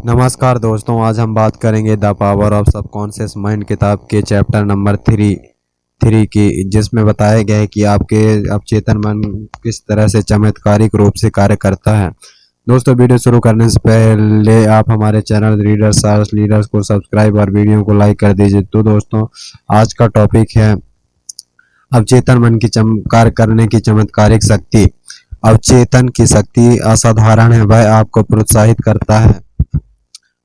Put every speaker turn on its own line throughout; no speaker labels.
नमस्कार दोस्तों, आज हम बात करेंगे the power of subconscious mind किताब के चैप्टर नंबर थ्री की, जिसमें बताया गया है कि आपके अवचेतन मन किस तरह से चमत्कारिक रूप से कार्य करता है। दोस्तों, वीडियो शुरू करने से पहले आप हमारे चैनल रीडर्स आर्स लीडर्स को सब्सक्राइब और वीडियो को लाइक कर दीजिए। तो दोस्तों, आज का टॉपिक है अवचेतन मन की कार्य करने की चमत्कारिक शक्ति। अवचेतन की शक्ति असाधारण है। वह आपको प्रोत्साहित करता है,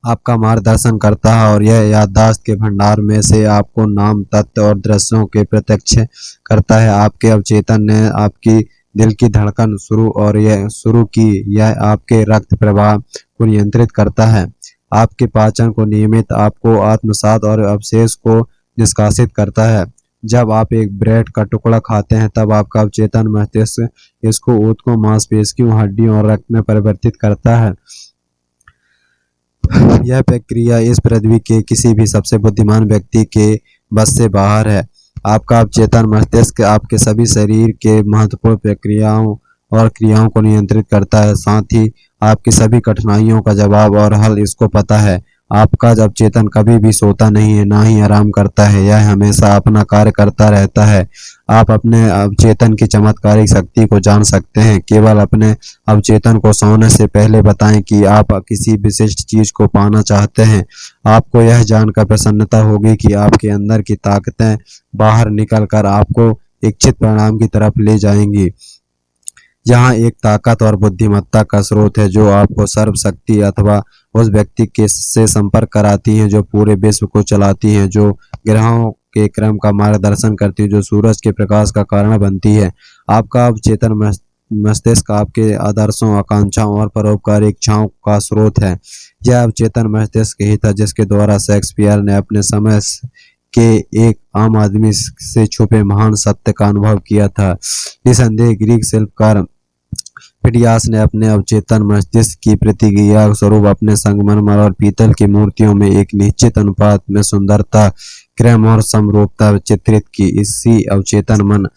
आपका मार्गदर्शन करता है और यह याददाश्त के भंडार में से आपको नाम, तथ्य और दृश्यों के प्रत्यक्ष करता है। आपके अवचेतन ने आपकी दिल की धड़कन शुरू की। यह आपके रक्त प्रवाह को नियंत्रित करता है, आपके पाचन को नियमित, आपको आत्मसात और अवशेष को निष्कासित करता है। जब आप एक ब्रेड का टुकड़ा खाते हैं तब आपका अवचेतन मस्तिष्क इसको ऊतकों, मांसपेशियों, हड्डियों और रक्त में परिवर्तित करता है। यह प्रक्रिया इस पृथ्वी के किसी भी सबसे बुद्धिमान व्यक्ति के बस से बाहर है। आपका अवचेतन मस्तिष्क आपके सभी शरीर के महत्वपूर्ण प्रक्रियाओं और क्रियाओं को नियंत्रित करता है, साथ ही आपकी सभी कठिनाइयों का जवाब और हल इसको पता है। आपका अवचेतन कभी भी सोता नहीं है, ना ही आराम करता है। यह हमेशा अपना कार्य करता रहता है। आप अपने अवचेतन की चमत्कारिक शक्ति को जान सकते हैं। केवल अपने अवचेतन को सोने से पहले बताएं कि आप किसी विशिष्ट चीज को पाना चाहते हैं। आपको यह जानकर प्रसन्नता होगी कि आपके अंदर की ताकतें बाहर निकलकर आपको इच्छित परिणाम की तरफ ले जाएंगी। यहाँ एक ताकत और बुद्धिमत्ता का स्रोत है जो आपको सर्वशक्ति अथवा उस व्यक्ति के से संपर्क कराती है जो पूरे विश्व को चलाती है, जो ग्रहों के क्रम का मार्गदर्शन करती है, जो सूरज के प्रकाश का कारण बनती है। आपका अवचेतन मस्तिष्क आपके आदर्शों, आकांक्षाओं और परोपकारी इच्छाओं का स्रोत है। यह अवचेतन मस्तिष्क ही था जिसके द्वारा शेक्सपियर ने अपने समय के एक आम आदमी से छुपे महान सत्य का अनुभव किया था। निसंदेह ग्रीक शिल्पकार फिडियास ने अपने अवचेतन मस्तिष्क की प्रतिक्रिया स्वरूप अपने संगमरमर और पीतल की मूर्तियों में एक निश्चित अनुपात में सुंदरता, क्रम और समरूपता चित्रित की। इसी अवचेतन मन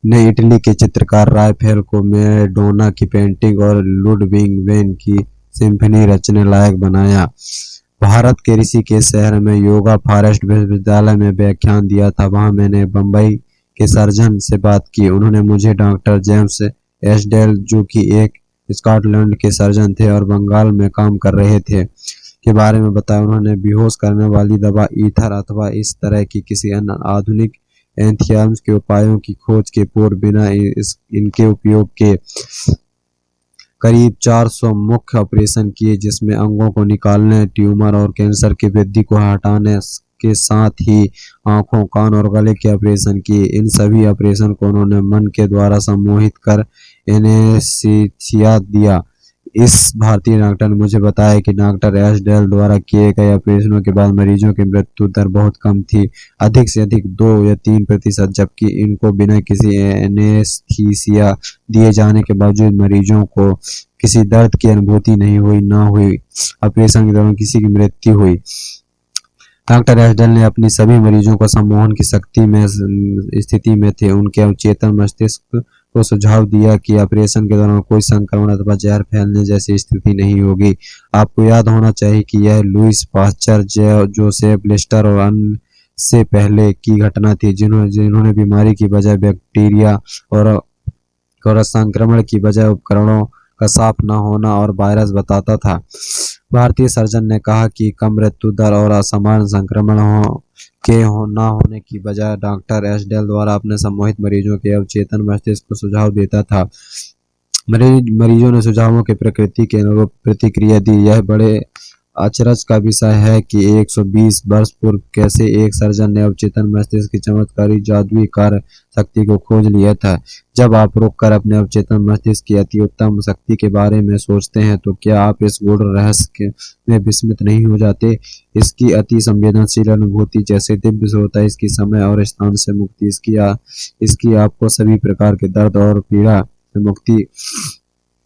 ने इटली के चित्रकार राफेल को मैडोना की पेंटिंग और लुडविग वैन की सिम्फनी रचने लायक बनाया। भारत के ऋषिकेश शहर में योगा फॉरेस्ट विश्वविद्यालय में व्याख्यान दिया था। वहां मैंने बम्बई के सर्जन से बात की। उन्होंने मुझे डॉक्टर जेम्स एशडेल, जो कि एक स्कॉटलैंड के सर्जन थे और बंगाल में काम कर रहे थे, के बारे में बताया। उन्होंने बेहोश करने वाली दवा ईथर अथवा इस तरह की किसी अन्य आधुनिक एंथियाम्स के उपायों की खोज के पूर्व बिना इनके उपयोग के करीब 400 मुख्य ऑपरेशन किए, जिसमें अंगों को निकालने, ट्यूमर और कैंसर की वृद्धि को हटाने के साथ ही आंखों, कान और गले के ऑपरेशन किए। इन सभी ऑपरेशन को उन्होंने मन के द्वारा सम्मोहित कर एनेस्थीसिया दिया। इस भारतीय डॉक्टर ने मुझे बताया कि डॉक्टर एशडेल द्वारा किए गए ऑपरेशनों के बाद मरीजों की मृत्यु दर बहुत कम थी, अधिक से अधिक 2 या 3%, जबकि इनको बिना किसी एनेस्थीसिया दिए जाने के बावजूद मरीजों को किसी दर्द की अनुभूति नहीं हुई, ना हुई ऑपरेशन के दौरान किसी की मृत्यु हुई। डॉक्टर एशडेल ने अपनी सभी मरीजों को सम्मोहन की स्थिति में थे। उनके अवचेतन मस्तिष्क को सुझाव दिया कि ऑपरेशन के दौरान कोई संक्रमण अथवा जहर फैलने जैसी स्थिति नहीं होगी। आपको याद होना चाहिए कि यह लुईस पाश्चर, जोसेफ लिस्टर और अन्य से पहले की घटना थी, जिन्होंने बीमारी की वजह बैक्टीरिया और संक्रमण की वजह उपकरणों का साफ न होना और वायरस बताता था। भारतीय सर्जन ने कहा कि कम मृत्यु दर और असामान्य संक्रमण न होने की बजाय डॉक्टर एशडेल द्वारा अपने सम्मोहित मरीजों के अवचेतन मस्तिष्क को सुझाव देता था। मरीजों ने सुझावों के प्रकृति के अनुरूप प्रतिक्रिया दी। यह बड़े अचरज का विषय है कि 120 वर्ष पूर्व कैसे एक सर्जन ने अवचेतन मस्तिष्क की चमत्कारी जादुई कार्य शक्ति को खोज लिया था। जब आप रुककर अपने अवचेतन मस्तिष्क की अति उत्तम शक्ति के बारे में सोचते हैं तो क्या आप इस गूढ़ रहस्य में विस्मित नहीं हो जाते? इसकी अति संवेदनशील अनुभूति जैसे दिव्य श्रोता, इसकी समय और स्थान से मुक्ति, इसकी आपको सभी प्रकार के दर्द और पीड़ा से मुक्ति,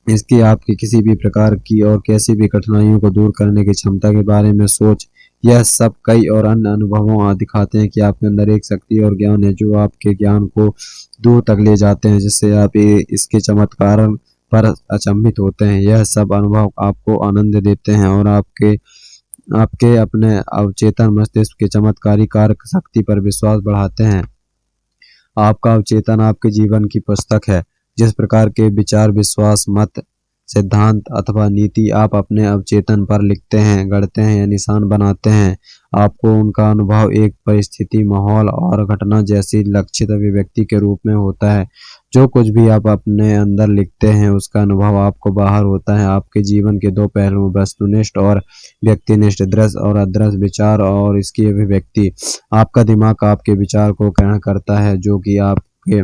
इसकी आपकी किसी भी प्रकार की और कैसी भी कठिनाइयों को दूर करने की क्षमता के बारे में सोच, यह सब कई और अन्य अनुभवों दिखाते हैं कि आपके अंदर एक शक्ति और ज्ञान है जो आपके ज्ञान को दूर तक ले जाते हैं, जिससे आप इसके पर अचंभित होते हैं। यह सब अनुभव आपको आनंद देते हैं और आपके आपके अपने अवचेतन मस्तिष्क के चमत्कारी कारक शक्ति पर विश्वास बढ़ाते हैं। आपका अवचेतन आपके जीवन की पुस्तक है। जिस प्रकार के विचार, विश्वास, मत, सिद्धांत अथवा नीति आप अपने अवचेतन पर लिखते हैं, गढ़ते हैं या निशान बनाते हैं, आपको उनका अनुभव एक परिस्थिति, माहौल और घटना जैसी लक्षित अभिव्यक्ति के रूप में होता है। जो कुछ भी आप अपने अंदर लिखते हैं उसका अनुभव आपको बाहर होता है। आपके जीवन के दो पहलू, वस्तुनिष्ठ और व्यक्तिनिष्ठ, दृश्य और अदृश्य, विचार और इसकी अभिव्यक्ति। आपका दिमाग आपके विचार को ग्रहण करता है जो कि आपके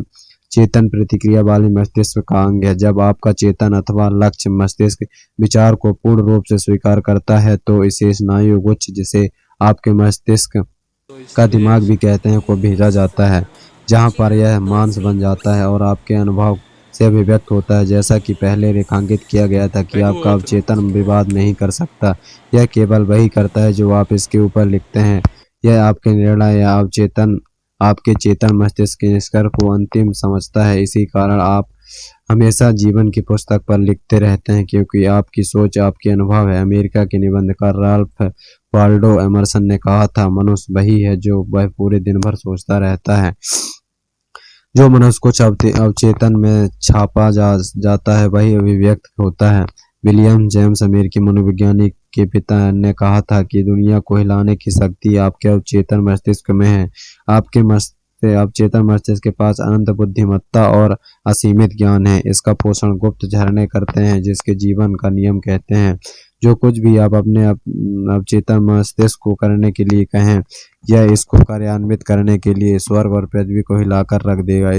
चेतन प्रतिक्रिया वाले मस्तिष्क का अंग है। जब आपका चेतन अथवा लक्ष्य मस्तिष्क विचार को पूर्ण रूप से स्वीकार करता है तो इसे स्नायु गुच्छ, जिसे आपके मस्तिष्क का दिमाग भी कहते हैं, को भेजा जाता है, जहां पर यह मांस बन जाता है और आपके अनुभव से अभिव्यक्त होता है। जैसा कि पहले रेखांकित किया गया था कि आपका अवचेतन विवाद नहीं कर सकता, यह केवल वही करता है जो आप इसके ऊपर लिखते हैं। यह आपके निर्णय या अवचेतन आपके चेतन मस्तिष्क के निष्कर्ष को अंतिम समझता है। इसी कारण आप हमेशा जीवन की पुस्तक पर लिखते रहते हैं, क्योंकि आपकी सोच आपके अनुभव है। अमेरिका के निबंधकार राल्फ वाल्डो एमर्सन ने कहा था, मनुष्य वही है जो वह पूरे दिन भर सोचता रहता है। जो मनुष्य कुछ अवचेतन में छापा जाता है वही अभिव्यक्त होता है। विलियम जेम्स अमेरिकी मनोविज्ञानी के पिता ने कहा था कि दुनिया को हिलाने की शक्ति आपके अवचेतन मस्तिष्क में है। आपके अवचेतन मस्तिष्क के पास अनंत बुद्धिमत्ता और असीमित ज्ञान है। इसका पोषण गुप्त झरने करते हैं जिसके जीवन का नियम कहते हैं। जो कुछ भी आप अपने अवचेतन मस्तिष्क को करने के लिए कहें, यह इसको कार्यान्वित करने के लिए स्वर्ग और पृथ्वी को हिलाकर रख देगा।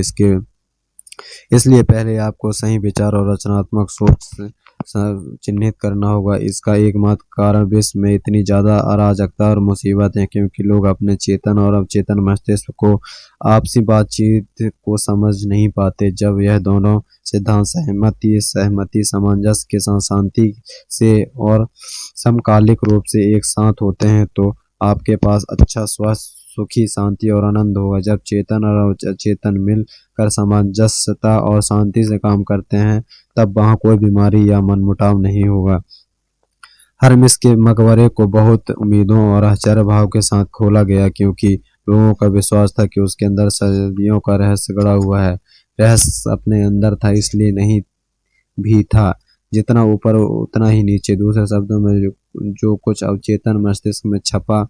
इसलिए पहले आपको सही विचार और रचनात्मक सोच चिन्हित करना होगा। इसका एकमात्र कारण विश्व में इतनी ज्यादा अराजकता और मुसीबत है क्योंकि लोग अपने चेतन और अवचेतन मस्तिष्क को आपसी बातचीत को समझ नहीं पाते। जब यह दोनों सिद्धांत सहमति सामंजस्य के साथ शांति से और समकालिक रूप से एक साथ होते हैं तो आपके पास अच्छा, स्वस्थ, सुखी, शांति और आनंद होगा। जब चेतन और अचेतन मिलकर सामंजस्यता और शांति से काम करते हैं तब वहाँ कोई बीमारी या मनमुटाव नहीं होगा। हर्मिस के मकबरे को बहुत उम्मीदों और आश्चर्य भाव के साथ खोला गया क्योंकि लोगों का विश्वास था कि उसके अंदर सदियों का रहस्य गड़ा हुआ है। रहस्य अपने अंदर था, इसलिए नहीं भी था। जितना ऊपर उतना ही नीचे। दूसरे शब्दों में जो कुछ अवचेतन मस्तिष्क में छपा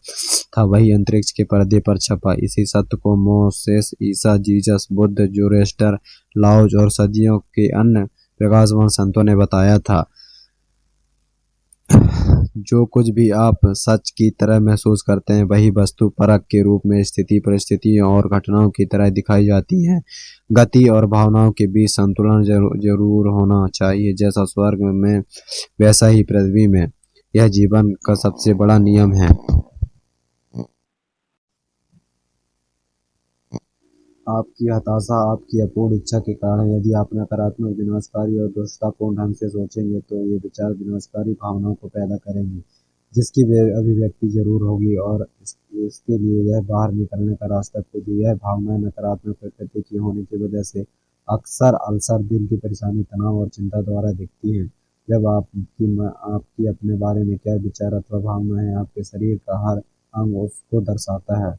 था वही अंतरिक्ष के पर्दे पर छपा। इसी सत्य को मोसेस, ईसा, जीसस, बुद्ध, जोरोस्टर, लाओज और सदियों के अन्य प्रकाशवान संतों ने बताया था। जो कुछ भी आप सच की तरह महसूस करते हैं वही वस्तु परक के रूप में स्थिति, परिस्थितियों और घटनाओं की तरह दिखाई जाती है। गति और भावनाओं के बीच संतुलन जरूर होना चाहिए। जैसा स्वर्ग में वैसा ही पृथ्वी में। यह जीवन का सबसे बड़ा नियम है। आपकी हताशा आपकी अपूर्ण इच्छा के कारण। यदि आप नकारात्मक, विनाशकारी और दुष्टतापूर्ण ढंग से सोचेंगे तो ये विचार विनाशकारी भावनाओं को पैदा करेंगे जिसकी अभिव्यक्ति जरूर होगी और इसके लिए यह बाहर निकलने का रास्ता खुद ही। यह भावनाएं नकारात्मक प्रकृति की होने की वजह से अक्सर अल्सर, दिल की परेशानी, तनाव और चिंता द्वारा दिखती हैं। जब आपकी अपने बारे में क्या विचार अथवा भावना है, आपके शरीर का हर अंग उसको दर्शाता है।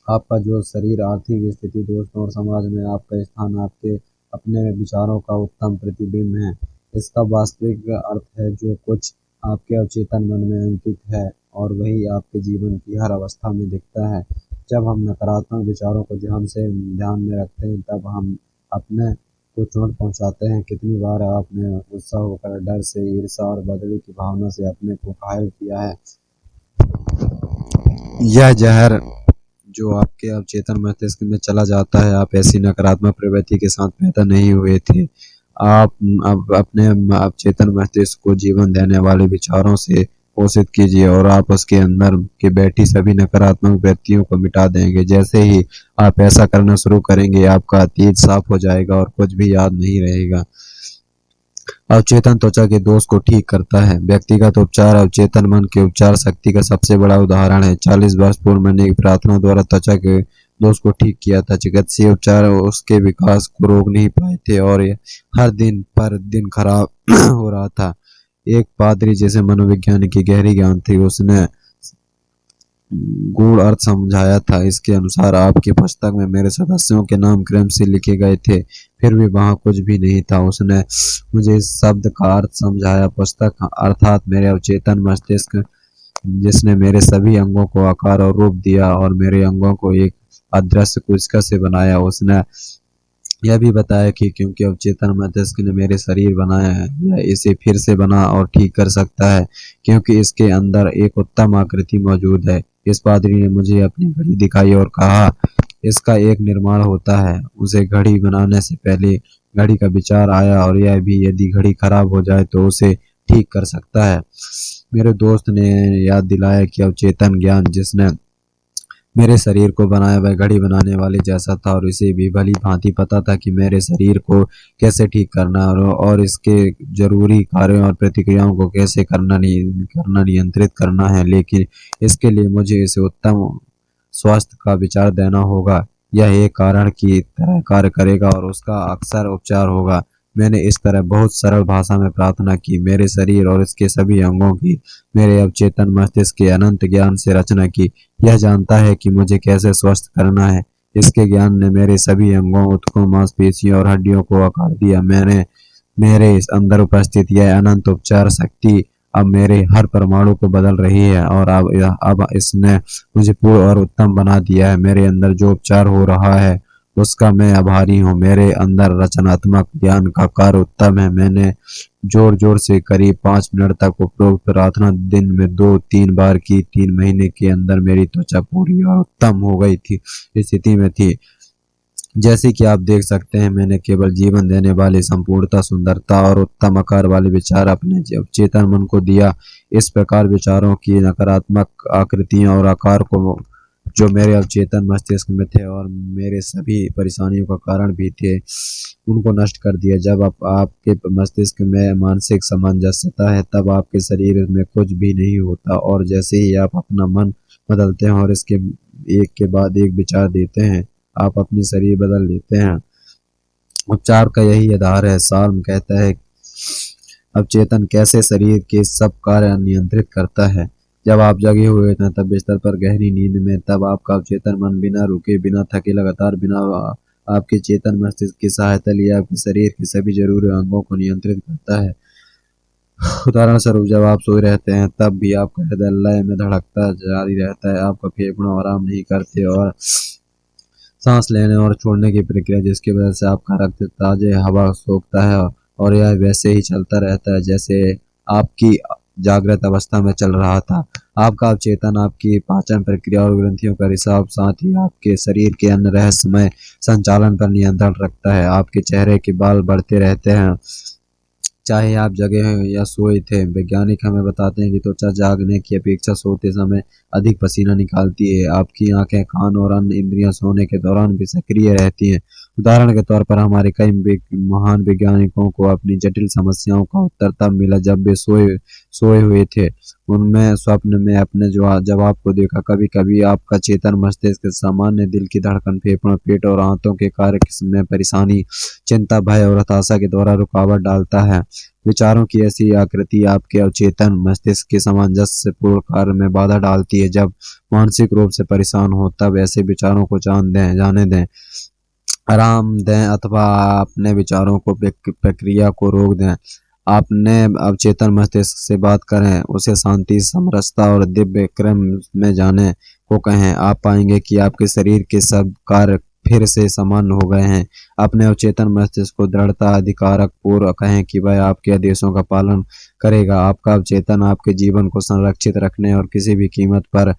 आपका जो शरीर, आर्थिक स्थिति, दोस्तों और समाज में आपका स्थान आपके अपने विचारों का उत्तम प्रतिबिंब है। इसका वास्तविक अर्थ है जो कुछ आपके अवचेतन मन में अंकित है और वही आपके जीवन की हर अवस्था में दिखता है। जब हम नकारात्मक विचारों को ध्यान में रखते हैं तब हम अपने को चोट पहुंचाते हैं। कितनी बार आपने गुस्सा होकर, डर से, ईर्ष्या और बदले की भावना से अपने को घायल किया है। यह जहर जो आपके अवचेतन मस्तिष्क में चला जाता है, आप ऐसी नकारात्मक प्रवृत्ति के साथ पैदा नहीं हुए थे। आप अब अपने अवचेतन मस्तिष्क को जीवन देने वाले विचारों से पोषित कीजिए और आप उसके अंदर के बैठी सभी नकारात्मक व्यक्तियों को मिटा देंगे। जैसे ही आप ऐसा करना शुरू करेंगे आपका अतीत साफ हो जाएगा और कुछ भी याद नहीं रहेगा। अवचेतन त्वचा के दोष को ठीक करता है। व्यक्तिगत उपचार अवचेतन मन के उपचार शक्ति का सबसे बड़ा उदाहरण है। 40 वर्ष पूर्व मैंने एक प्रार्थना द्वारा त्वचा के दोष को ठीक किया था। चिकित्सीय उपचार उसके विकास को रोक नहीं पाए थे और यह हर दिन पर दिन खराब हो रहा था। एक पादरी जैसे मनोविज्ञान की गहरी ज्ञान थी, उसने गूढ़ अर्थ समझाया था। इसके अनुसार आपकी पुस्तक में मेरे सदस्यों के नाम क्रम से लिखे गए थे, फिर भी वहां कुछ भी नहीं था। उसने मुझे इस शब्द का अर्थ समझाया, पुस्तक अर्थात मेरे अवचेतन मस्तिष्क, जिसने मेरे सभी अंगों को आकार और रूप दिया और मेरे अंगों को एक अदृश्य कुचका से बनाया। उसने यह भी बताया कि क्योंकि अवचेतन मस्तिष्क ने मेरे शरीर बनाया है, यह इसे फिर से बना और ठीक कर सकता है, क्योंकि इसके अंदर एक उत्तम आकृति मौजूद है। इस पादरी ने मुझे अपनी घड़ी दिखाई और कहा, इसका एक निर्माण होता है। उसे घड़ी बनाने से पहले घड़ी का विचार आया और यह भी, यदि घड़ी खराब हो जाए तो उसे ठीक कर सकता है। मेरे दोस्त ने याद दिलाया कि अवचेतन ज्ञान जिसने मेरे शरीर को बनाया वह घड़ी बनाने वाले जैसा था और इसे भी भली भांति पता था कि मेरे शरीर को कैसे ठीक करना और इसके जरूरी कार्यों और प्रतिक्रियाओं को कैसे करना नियंत्रित करना है। लेकिन इसके लिए मुझे इसे उत्तम स्वास्थ्य का विचार देना होगा। यह एक कारण की तरह कार्य करेगा और उसका अक्सर उपचार होगा। मैंने इस तरह बहुत सरल भाषा में प्रार्थना की, मेरे शरीर और इसके सभी अंगों की मेरे अवचेतन मस्तिष्क के अनंत ज्ञान से रचना की। यह जानता है कि मुझे कैसे स्वस्थ करना है। इसके ज्ञान ने मेरे सभी अंगों, ऊतकों, मांसपेशियों और हड्डियों को आकार दिया। मेरे इस अंदर उपस्थित यह अनंत उपचार शक्ति अब मेरे हर परमाणु को बदल रही है और अब इसने मुझे पूर्ण और उत्तम बना दिया है। मेरे अंदर जो उपचार हो रहा है उसका मैं आभारी हूँ। मेरे अंदर रचनात्मक ज्ञान का कार्य उत्तम है। मैंने जोर जोर से करीब 5 मिनट तक उपरोक्त प्रार्थना दिन में 2-3 बार की। 3 महीने के अंदर मेरी त्वचा पूरी और उत्तम हो गई थी, स्थिति में थी। जैसे कि आप देख सकते हैं, मैंने केवल जीवन देने वाली संपूर्णता, सुंदरता और उत्तम आकार वाले विचार अपने चेतन मन को दिया। इस प्रकार विचारों की नकारात्मक आकृतियां और आकार को जो मेरे अवचेतन मस्तिष्क में थे और मेरे सभी परेशानियों का कारण भी थे, उनको नष्ट कर दिया। जब आपके मस्तिष्क में मानसिक सामंजस्यता है, तब आपके शरीर में कुछ भी नहीं होता और जैसे ही आप अपना मन बदलते हैं और इसके एक के बाद एक विचार देते हैं, आप अपनी शरीर बदल लेते हैं। उपचार का यही आधार है। साल्म कहता है, अवचेतन कैसे शरीर के सब कार्य नियंत्रित करता है। जब आप जगे हुए थे तब बिस्तर पर गहरी नींद में, तब आपका अवचेतन मन बिना रुके, बिना थके, लगातार बिना आपके चेतन मस्तिष्क की सहायता लिए आपके शरीर के सभी जरूरी अंगों को नियंत्रित करता है। उदाहरण स्वरूप, जब आप सोए रहते हैं तब भी आपका हृदय लय में धड़कता जारी रहता है, आपका फेफड़े आराम नहीं करते और सांस लेने और छोड़ने की प्रक्रिया, जिसकी वजह से आपका रक्त ताजे हवा सोखता है और यह वैसे ही चलता रहता है जैसे आपकी जागृत अवस्था में चल रहा था। आपका अवचेतन आपकी पाचन प्रक्रिया और ग्रंथियों का हिसाब, साथ ही आपके शरीर के अन्य रहस्यमय संचालन पर नियंत्रण रखता है। आपके चेहरे के बाल बढ़ते रहते हैं चाहे आप जगे हैं या सोए थे। वैज्ञानिक हमें बताते हैं कि त्वचा जागने की अपेक्षा सोते समय अधिक पसीना निकालती है। आपकी आंखें, कान और अन्य इंद्रियां सोने के दौरान भी सक्रिय रहती हैं। उदाहरण के तौर पर हमारे कई महान वैज्ञानिकों को अपनी जटिल समस्याओं का उत्तर तब मिला जब वे सोए हुए थे। उनमें स्वप्न में अपने जवाब को देखा। कभी कभी आपका चेतन मस्तिष्क सामान्य दिल की धड़कन, फेफड़ों, पेट और आंतों के कार्य में परेशानी, चिंता, भय और हताशा के द्वारा रुकावट डालता है। विचारों की ऐसी आकृति आपके अवचेतन मस्तिष्क के सामंजस्यपूर्ण कार्य में बाधा डालती है। जब मानसिक रूप से परेशान हो तब ऐसे विचारों को जाने दें, आराम दें अथवा अपने विचारों को प्रक्रिया को रोक दें। आपने अवचेतन मस्तिष्क से बात करें, उसे शांति, समरसता और दिव्य क्रम में जाने को कहें। आप पाएंगे कि आपके शरीर के सब कार्य फिर से सामान्य हो गए हैं। अपने अवचेतन मस्तिष्क को दृढ़ता, अधिकारक पूर्व कहें कि वह आपके आदेशों का पालन करेगा। आपका अवचेतन आपके जीवन को संरक्षित रखने और किसी भी कीमत पर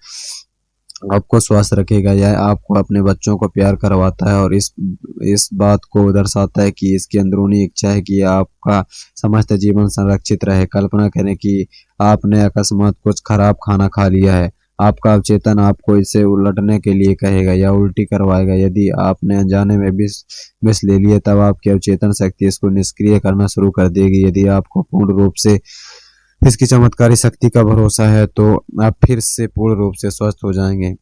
आपको स्वस्थ रखेगा। यह आपको अपने बच्चों को प्यार करवाता है और इस बात को दर्शाता है कि इसकी अंदरूनी इच्छा है कि आपका समस्त जीवन संरक्षित रहे। कल्पना करें कि आपने अकस्मात कुछ खराब खाना खा लिया है। आपका अवचेतन आपको इसे उलटने के लिए कहेगा या उल्टी करवाएगा। यदि आपने अनजाने में विष ले लिया, तब आपकी अवचेतन शक्ति इसको निष्क्रिय करना शुरू कर देगी। यदि आपको पूर्ण रूप से इसकी चमत्कारी शक्ति का भरोसा है तो आप फिर से पूर्ण रूप से स्वस्थ हो जाएंगे।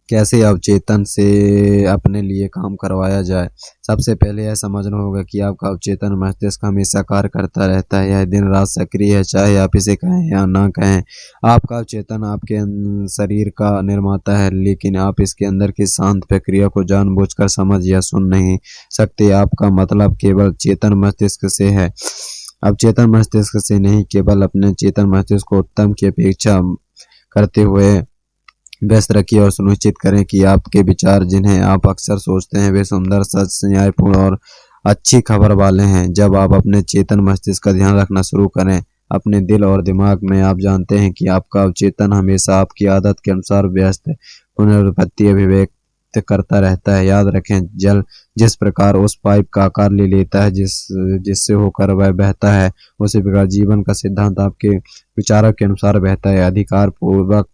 कैसे अवचेतन से अपने लिए काम करवाया जाए। सबसे पहले यह समझना होगा कि आपका अवचेतन मस्तिष्क हमेशा कार्य करता रहता है। यह दिन रात सक्रिय है, चाहे आप इसे कहें या ना कहें। आपका अवचेतन आपके शरीर का निर्माता है, लेकिन आप इसके अंदर की शांत प्रक्रिया को जानबूझकर समझ या सुन नहीं सकते। आपका मतलब केवल चेतन मस्तिष्क से है, अवचेतन मस्तिष्क से नहीं। केवल अपने चेतन मस्तिष्क को उत्तम की अपेक्षा करते हुए व्यस्त रखिए और सुनिश्चित करें कि आपके विचार, जिन्हें आप अक्सर सोचते हैं, वे सुंदर, सच, न्यायपूर्ण और अच्छी खबर वाले हैं। जब आप अपने चेतन मस्तिष्क का ध्यान रखना शुरू करें अपने दिल और दिमाग में, आप जानते हैं कि आपका अवचेतन हमेशा आपकी आदत के अनुसार व्यस्त पुनरुत्पत्ति अभिव्यक्त करता रहता है। याद रखें, जल जिस प्रकार उस पाइप का आकार ले लेता है जिससे होकर वह बहता है, उसी प्रकार जीवन का सिद्धांत आपके विचारों के अनुसार बहता है। अधिकार पूर्वक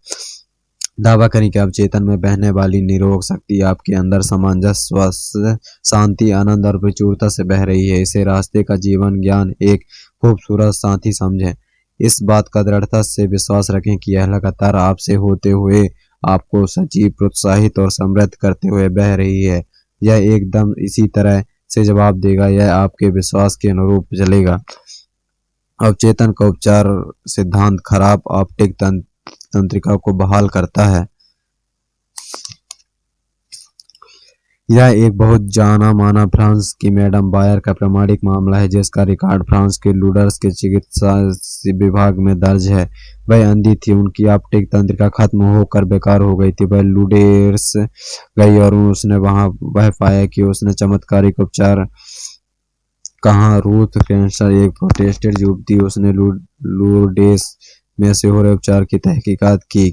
दावा करें कि अवचेतन में बहने वाली निरोग शक्ति आपके अंदर सामंजस्य, स्वास्थ्य, शांति, आनंद और प्रचुरता से बह रही है। इसे रास्ते का जीवन ज्ञान एक खूबसूरत साथी समझें। इस बात का दृढ़ता से विश्वास रखें कि यह लगातार आपसे होते हुए आपको सजीव, प्रोत्साहित और समृद्ध करते हुए बह रही है। यह एकदम इसी तरह से जवाब देगा, यह आपके विश्वास के अनुरूप चलेगा। अवचेतन का उपचार सिद्धांत खराब ऑप्टिक तंत्रिका को बहाल करता है। यह एक बहुत जाना माना फ्रांस की मैडम बायर का प्रामाणिक मामला है, जिसका रिकॉर्ड फ्रांस के लूडर्स के चिकित्सा विभाग में दर्ज है। वह अंधी थी, उनकी ऑप्टिक तंत्रिका खत्म होकर बेकार हो गई थी। वह लूडेर्स गई और उसने वहां वह पाया कि उसने चमत्कारिक उपचार कहाँ। रूथ कैंसर एक प्रोटेस्टेंट युवती, उसने लूर्डेस में से हो रहे उपचार की तहकीकात की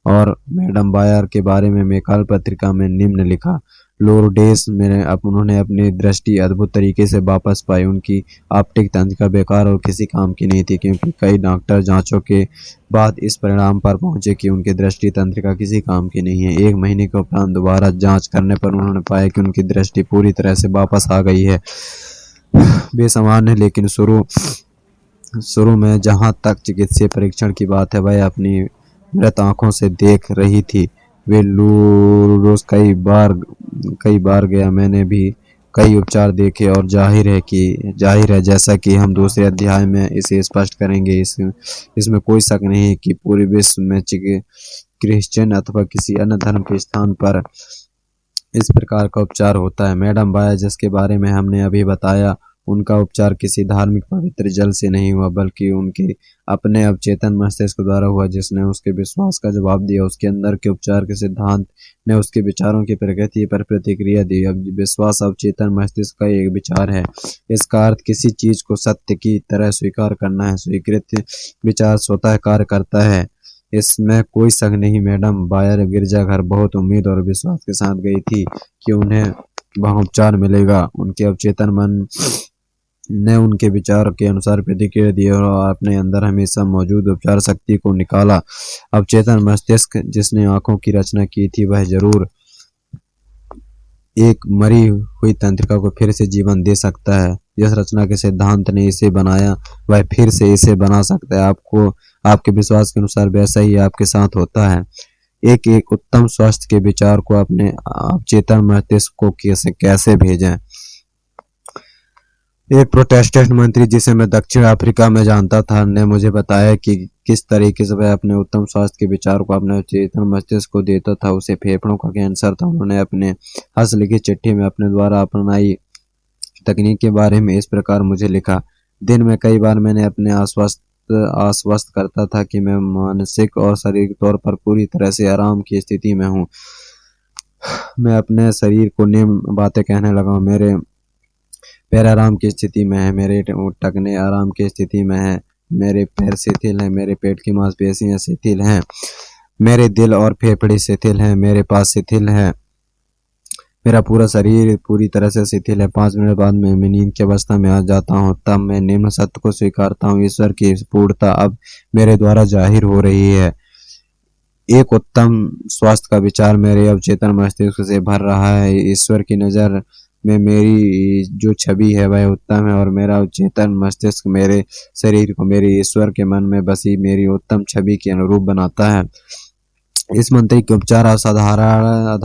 और मैडम बायर के बारे में मेकाल पत्रिका में निम्न लिखा। लोर्डेस में उन्होंने अपनी दृष्टि अद्भुत तरीके से वापस पाई। उनकी ऑप्टिक तंत्रिका बेकार और किसी काम की नहीं थी, क्योंकि कई डॉक्टर जांचों के बाद इस परिणाम पर पहुंचे कि उनकी दृष्टि तंत्रिका किसी काम की नहीं है। 1 महीने के उपरांत दोबारा जांच करने पर उन्होंने पाया कि उनकी दृष्टि पूरी तरह से वापस आ गई है। बेसामान्य, लेकिन शुरू में जहां तक चिकित्सीय परीक्षण की बात है, वह अपनी मृत आंखों से देख रही थी। वे लूरोस कई बार गया। मैंने भी कई उपचार देखे और जाहिर है जैसा कि हम दूसरे अध्याय में इसे स्पष्ट करेंगे, इसमें कोई शक नहीं है कि पूरे विश्व में क्रिश्चियन अथवा किसी अन्य धर्म के स्थान पर इस प्रकार का उपचार होता है। मैडम बायर, जिसके बारे में हमने अभी बताया, उनका उपचार किसी धार्मिक पवित्र जल से नहीं हुआ, बल्कि उनके अपने अवचेतन मस्तिष्क द्वारा हुआ, जिसने उसके विश्वास का जवाब दिया। उसके अंदर के उपचार के सिद्धांत ने उसके विचारों की प्रकृति पर प्रतिक्रिया दी। अब विश्वास अवचेतन मस्तिष्क का एक विचार है। इसका अर्थ किसी चीज को सत्य की तरह स्वीकार करना है। स्वीकृत विचार स्वतः कार्य करता है, इसमें कोई शक नहीं। मैडम बायर गिरजाघर बहुत उम्मीद और विश्वास के साथ गई थी कि उन्हें वहां उपचार मिलेगा। उनके अवचेतन मन ने उनके विचार के अनुसार प्रतिक्रिया दी और अपने अंदर हमेशा मौजूद उपचार शक्ति को निकाला। अवचेतन मस्तिष्क जिसने आंखों की रचना की थी, वह जरूर एक मरी हुई तंत्रिका को फिर से जीवन दे सकता है। जिस रचना के सिद्धांत ने इसे बनाया, वह फिर से इसे बना सकता है। आपको आपके विश्वास के अनुसार वैसा ही आपके साथ होता है। एक उत्तम स्वास्थ्य के विचार को अपने अवचेतन मस्तिष्क को कैसे भेजें। एक प्रोटेस्टेंट मंत्री, जिसे मैं दक्षिण अफ्रीका में जानता था, ने मुझे बताया कि किस तरीके से वह अपने उत्तम स्वास्थ्य के विचार को अपने चेतन मस्तिष्क को देता था। उसे फेफड़ों का कैंसर था। उन्होंने अपने हस्तलिखित चिट्ठी में अपने द्वारा अपनाई तकनीक के बारे में इस प्रकार मुझे लिखा। दिन में कई बार मैंने अपने आश्वस्त करता था कि मैं मानसिक और शारीरिक तौर पर पूरी तरह से आराम की स्थिति में हूँ। मैं अपने शरीर को निम्न बातें कहने लगा। मेरे पैर आराम की स्थिति में है, मेरे टखने आराम की स्थिति में है, मेरे पैर शिथिल हैं, मेरे पेट की मांसपेशियां शिथिल हैं, मेरे दिल और फेफड़े शिथिल हैं, मेरे पास शिथिल है, मेरा पूरा शरीर पूरी तरह से शिथिल है। 5 मिनट बाद मैं नींद की अवस्था में आ जाता हूँ। तब मैं निम्न सत्य को स्वीकारता हूँ, ईश्वर की पूर्णता अब मेरे द्वारा जाहिर हो रही है। एक उत्तम स्वास्थ्य का विचार मेरे अवचेतन मस्तिष्क से भर रहा है। ईश्वर की नज़र में मेरी जो छवि है वह उत्तम है, और मेरा अवचेतन मस्तिष्क मेरे शरीर को मेरे ईश्वर के मन में बसी मेरी उत्तम छवि के अनुरूप बनाता है। इस मंत्री के उपचार असाधारण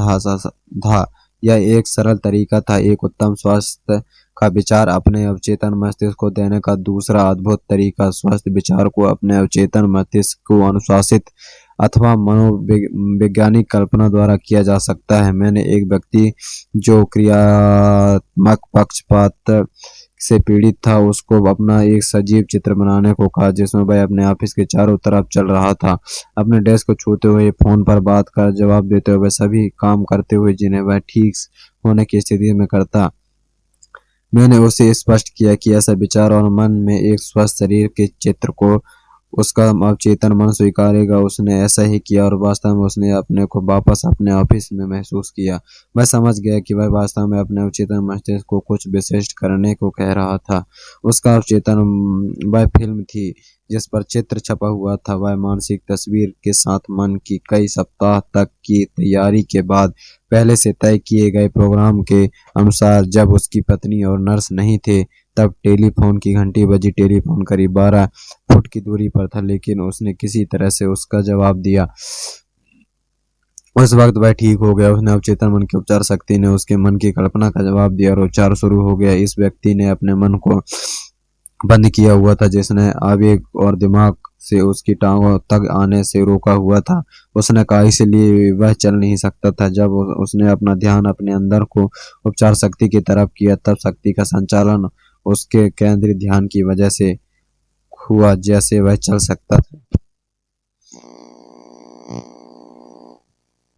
था। यह एक सरल तरीका था। एक उत्तम स्वास्थ्य का विचार अपने अवचेतन मस्तिष्क को देने का दूसरा अद्भुत तरीका। स्वस्थ विचार को अपने अवचेतन मस्तिष्क को अनुशासित अथवा मनोवैज्ञानिक कल्पना द्वारा किया जा सकता है। मैंने एक व्यक्ति जो क्रियात्मक पक्षपात से पीड़ित था उसको अपना एक सजीव चित्र बनाने को कहा जिसमें वह अपने ऑफिस के चारों तरफ चल रहा था, अपने डेस्क को छूते हुए, फोन पर बात कर जवाब देते हुए, सभी काम करते हुए जिन्हें वह ठीक होने की स्थिति में करता। मैंने उसे स्पष्ट किया कि ऐसा विचार और मन में एक स्वस्थ शरीर के चित्र को उसका अवचेतन मन स्वीकारेगा। उसने ऐसा ही किया और वास्तव में उसने अपने को वापस अपने ऑफिस में महसूस किया। मैं समझ गया कि वह वास्तव में अपने अवचेतन मस्तिष्क को कुछ विशिष्ट करने को कह रहा था। उसका अवचेतन वह फिल्म थी जिस पर चित्र छपा हुआ था। वह मानसिक तस्वीर के साथ मन की कई सप्ताह तक की तैयारी के बाद पहले से तय किए गए प्रोग्राम के अनुसार जब उसकी पत्नी और नर्स नहीं थे तब टेलीफोन की घंटी बजी। टेलीफोन करीब 12 फुट की दूरी पर था लेकिन उसने किसी तरह से उसका जवाब दिया। उस वक्त वह ठीक हो गया। उसने अवचेतन मन की उपचार शक्ति ने उसके मन की कल्पना का जवाब दिया और उपचार शुरू हो गया। इस व्यक्ति ने अपने मन को बंद किया हुआ था जिसने आवेग और दिमाग से उसकी टांगों तक आने से रोका हुआ था। उसने कहा इसलिए वह चल नहीं सकता था। जब उसने अपना ध्यान अपने अंदर को उपचार शक्ति की तरफ किया तब शक्ति का संचालन उसके केंद्रीय ध्यान की वजह से हुआ जैसे वह चल सकता था।